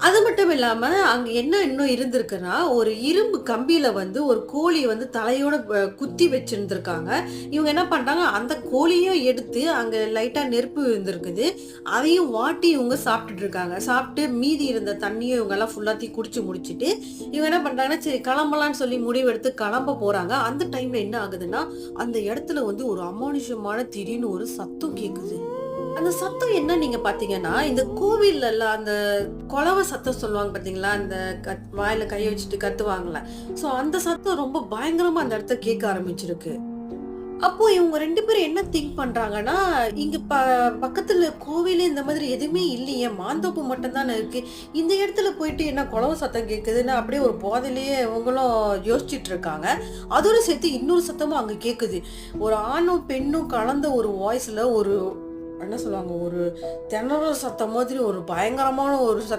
அது மட்டும் இல்லாம, அங்க என்ன இன்னும் இருந்திருக்குன்னா, ஒரு இரும்பு கம்பியில ஒரு கோழி தலையோட குத்தி வச்சிருந்திருக்காங்க. இவங்க என்ன பண்றாங்க, அந்த கோழியும் எடுத்து அங்க லைட்டா நெருப்பு இருந்திருக்குது. அதையும் வாட்டி இவங்க சாப்பிட்டுட்டு இருக்காங்க. சாப்பிட்டு மீதி இருந்த தண்ணியும் இவங்கலாம் ஃபுல்லாத்தையும் குடிச்சு முடிச்சுட்டு, இவங்க என்ன பண்றாங்கன்னா, சரி கிளம்பலான்னு சொல்லி முடிவெடுத்து கிளம்ப போறாங்க. அந்த டைம்ல என்ன ஆகுதுன்னா, அந்த இடத்துல ஒரு அமானுஷ்யமான திடீர்னு ஒரு சத்தம் கேட்குது. அந்த சத்தம் என்ன நீங்க பார்த்தீங்கன்னா, இந்த கோவில்லலாம் அந்த கொலவ சத்தம் சொல்லுவாங்க பார்த்தீங்களா? அந்த வாயில கைய வச்சுட்டு கத்துவாங்கல்ல. ஸோ அந்த சத்தம் ரொம்ப பயங்கரமா அந்த இடத்துல கேட்க ஆரம்பிச்சிருக்கு. அப்போ இவங்க 2 பேரும் என்ன திங்க் பண்றாங்கன்னா, இங்க பக்கத்துல கோவிலே இந்த மாதிரி எதுவுமே இல்லையே! மாந்தோப்பு மட்டும் தானே இருக்கு. இந்த இடத்துல போயிட்டு என்ன கொலவ சத்தம் கேட்குதுன்னு அப்படியே ஒரு போதையிலேயே இவங்களும் யோசிச்சுட்டு இருக்காங்க. அதோட சேர்த்து இன்னொரு சத்தமும் அங்க கேட்குது. ஒரு ஆணும், பெண்ணும் கலந்த ஒரு வாய்ஸ்ல ஒரு என்ன சொல்லுவாங்க, ஒரு திணறல் சத்தம் மாதிரி ஒரு பயங்கரமான ஒரு சத்தம்